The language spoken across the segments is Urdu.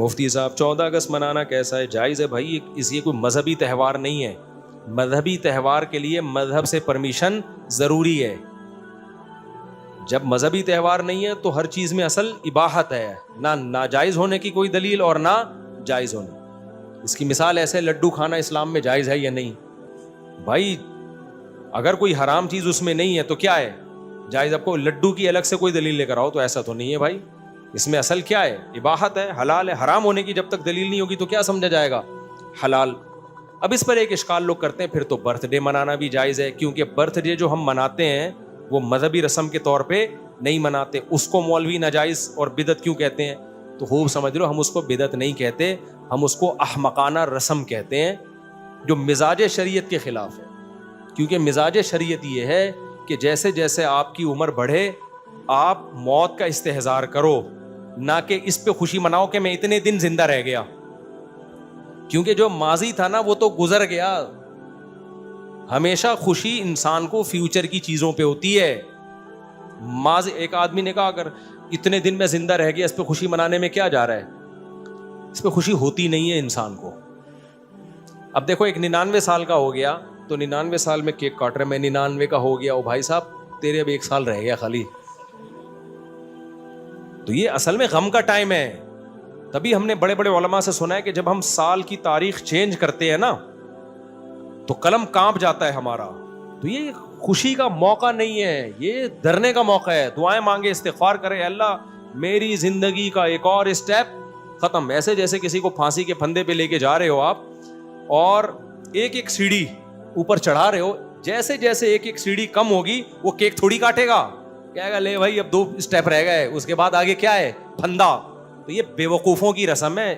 مفتی صاحب 14 اگست منانا کیسا ہے؟ جائز ہے بھائی، یہ کوئی مذہبی تہوار نہیں ہے. مذہبی تہوار کے لیے مذہب سے پرمیشن ضروری ہے. جب مذہبی تہوار نہیں ہے تو ہر چیز میں اصل اباحت ہے، نہ ناجائز ہونے کی کوئی دلیل اور نہ جائز ہونے. اس کی مثال ایسے لڈو کھانا اسلام میں جائز ہے یا نہیں؟ بھائی اگر کوئی حرام چیز اس میں نہیں ہے تو کیا ہے جائز؟ آپ کو لڈو کی الگ سے کوئی دلیل لے کر آؤ، تو ایسا تو نہیں ہے بھائی. اس میں اصل کیا ہے؟ اباحت ہے، حلال ہے. حرام ہونے کی جب تک دلیل نہیں ہوگی تو کیا سمجھا جائے گا حلال. اب اس پر ایک اشکال لوگ کرتے ہیں پھر تو برتھ ڈے منانا بھی جائز ہے، کیونکہ برتھ ڈے جو ہم مناتے ہیں وہ مذہبی رسم کے طور پہ نہیں مناتے. اس کو مولوی ناجائز اور بدعت کیوں کہتے ہیں؟ تو خوب سمجھ لو، ہم اس کو بدعت نہیں کہتے، ہم اس کو احمقانہ رسم کہتے ہیں جو مزاج شریعت کے خلاف ہے. کیونکہ مزاج شریعت یہ ہے کہ جیسے جیسے آپ کی عمر بڑھے آپ موت کا استحضار کرو، نہ کہ اس پہ خوشی مناؤ کہ میں اتنے دن زندہ رہ گیا. کیونکہ جو ماضی تھا نا وہ تو گزر گیا. ہمیشہ خوشی انسان کو فیوچر کی چیزوں پہ ہوتی ہے. ماضی، ایک آدمی نے کہا اگر اتنے دن میں زندہ رہ گیا اس پہ خوشی منانے میں کیا جا رہا ہے؟ اس پہ خوشی ہوتی نہیں ہے انسان کو. اب دیکھو ایک 99 سال کا ہو گیا تو 99 سال میں کیک کاٹ رہے، میں 99 کا ہو گیا، او بھائی صاحب تیرے اب 1 سال رہ گیا خالی. تو یہ اصل میں غم کا ٹائم ہے. تبھی ہم نے بڑے بڑے علماء سے سنا ہے کہ جب ہم سال کی تاریخ چینج کرتے ہیں نا تو قلم کانپ جاتا ہے ہمارا. تو یہ خوشی کا موقع نہیں ہے، یہ ڈرنے کا موقع ہے. دعائیں مانگے، استغفار کرے، اللہ میری زندگی کا ایک اور اسٹیپ ختم. ایسے جیسے کسی کو پھانسی کے پھندے پہ لے کے جا رہے ہو آپ اور ایک ایک سیڑھی اوپر چڑھا رہے ہو، جیسے جیسے ایک ایک سیڑھی کم ہوگی وہ کیک تھوڑی کاٹے گا، کہے گا لے بھائی اب 2 اسٹیپ رہ گئے، اس کے بعد آگے کیا ہے؟ پھندا. تو یہ بے وقوفوں کی رسم ہے.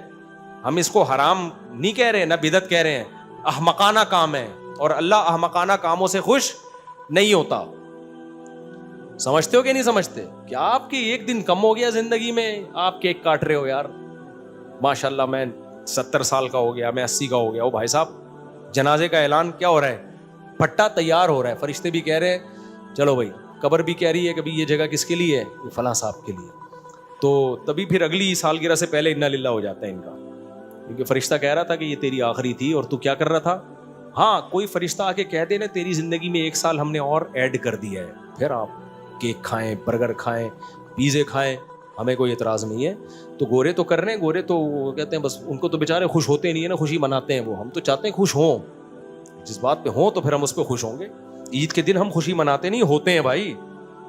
ہم اس کو حرام نہیں کہہ رہے، نہ بدعت کہہ رہے ہیں، احمقانہ کام ہے اور اللہ احمقانہ کاموں سے خوش نہیں ہوتا. سمجھتے ہو کہ نہیں سمجھتے؟ کہ آپ کی 1 دن کم ہو گیا زندگی میں آپ کیک کاٹ رہے ہو. یار ماشاءاللہ میں 70 سال کا ہو گیا، میں 80 کا ہو گیا. او بھائی صاحب جنازے کا اعلان کیا ہو رہا ہے؟ پٹا تیار ہو رہا ہے، فرشتے بھی کہہ رہے ہیں چلو بھائی، قبر بھی کہہ رہی ہے کہ یہ جگہ کس کے لیے ہے؟ یہ فلاں صاحب کے لیے. تو تبھی پھر اگلی سالگرہ سے پہلے انا للہ ہو جاتا ہے ان کا، کیونکہ فرشتہ کہہ رہا تھا کہ یہ تیری آخری تھی اور تو کیا کر رہا تھا. ہاں کوئی فرشتہ آ کے کہہ دے نا تیری زندگی میں 1 سال ہم نے اور ایڈ کر دیا ہے، پھر آپ کیک کھائیں، برگر کھائیں، پیزے کھائیں، ہمیں کوئی اعتراض نہیں ہے. تو گورے تو کر رہے ہیں، گورے تو کہتے ہیں بس ان کو تو بیچارے خوش ہوتے نہیں ہیں نا، خوشی مناتے ہیں وہ. ہم تو چاہتے ہیں خوش ہوں، جس بات پہ ہوں تو پھر ہم اس پہ خوش ہوں گے. عید کے دن ہم خوشی مناتے نہیں، ہوتے ہیں بھائی،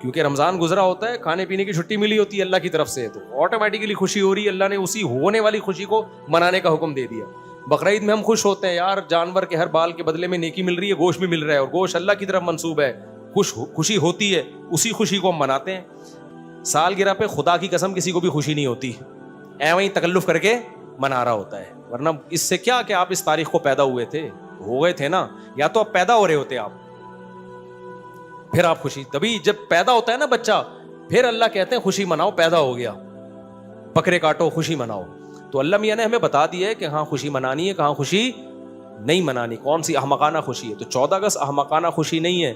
کیونکہ رمضان گزرا ہوتا ہے، کھانے پینے کی چھٹی ملی ہوتی ہے اللہ کی طرف سے، تو آٹومیٹکلی خوشی ہو رہی ہے. اللہ نے اسی ہونے والی خوشی کو منانے کا حکم دے دیا. بقرعید میں ہم خوش ہوتے ہیں یار، جانور کے ہر بال کے بدلے میں نیکی مل رہی ہے، گوشت بھی مل رہا ہے اور گوشت اللہ کی طرف منسوب ہے، خوشی ہوتی ہے، اسی خوشی کو ہم مناتے ہیں. سالگرہ پہ خدا کی قسم کسی کو بھی خوشی نہیں ہوتی، ایویں تکلف کر کے منا رہا ہوتا ہے. ورنہ اس سے کیا کہ آپ اس تاریخ کو پیدا ہوئے تھے، ہو گئے تھے نا، یا تو اب پیدا ہو رہے ہوتے آپ، پھر آپ خوشی. تبھی جب پیدا ہوتا ہے نا بچہ پھر اللہ کہتے ہیں خوشی مناؤ، پیدا ہو گیا، بکرے کاٹو، خوشی مناؤ. تو اللہ میاں نے ہمیں بتا دیا ہے کہ ہاں خوشی منانی ہے، کہاں خوشی نہیں منانی، کون سی احمقانہ خوشی ہے. تو 14 اگست احمقانہ خوشی نہیں ہے،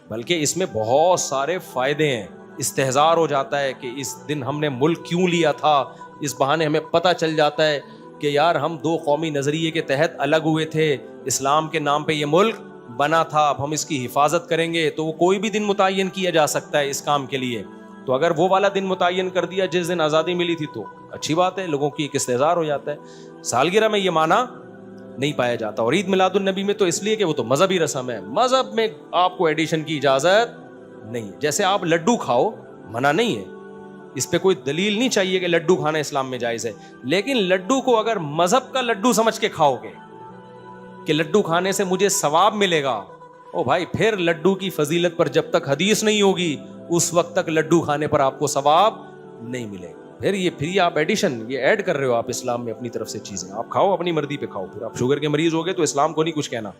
بلکہ اس میں بہت سارے فائدے ہیں. استحضار ہو جاتا ہے کہ اس دن ہم نے ملک کیوں لیا تھا، اس بہانے ہمیں پتہ چل جاتا ہے کہ یار ہم 2 قومی نظریے کے تحت الگ ہوئے تھے، اسلام کے نام پہ یہ ملک بنا تھا، اب ہم اس کی حفاظت کریں گے. تو وہ کوئی بھی دن متعین کیا جا سکتا ہے اس کام کے لیے. تو اگر وہ والا دن متعین کر دیا جس دن آزادی ملی تھی تو اچھی بات ہے، لوگوں کی ایک استحضار ہو جاتا ہے. سالگرہ میں یہ معنی نہیں پایا جاتا. اور عید میلاد النبی میں تو اس لیے کہ وہ تو مذہبی رسم ہے، مذہب میں آپ کو ایڈیشن کی اجازت نہیں. جیسے آپ لڈو کھاؤ، منع نہیں ہے، اس پہ کوئی دلیل نہیں چاہیے کہ لڈو کھانا اسلام میں جائز ہے. لیکن لڈو کو اگر مذہب کا لڈو سمجھ کے کھاؤ گے کہ لڈو کھانے سے مجھے ثواب ملے گا، او بھائی پھر لڈو کی فضیلت پر جب تک حدیث نہیں ہوگی اس وقت تک لڈو کھانے پر آپ کو ثواب نہیں ملے گا. پھر یہ آپ ایڈیشن، یہ ایڈ کر رہے ہو آپ اسلام میں اپنی طرف سے چیزیں. آپ کھاؤ اپنی مرضی پہ کھاؤ، پھر آپ شوگر کے مریض ہو گئے تو اسلام کو نہیں کچھ کہنا.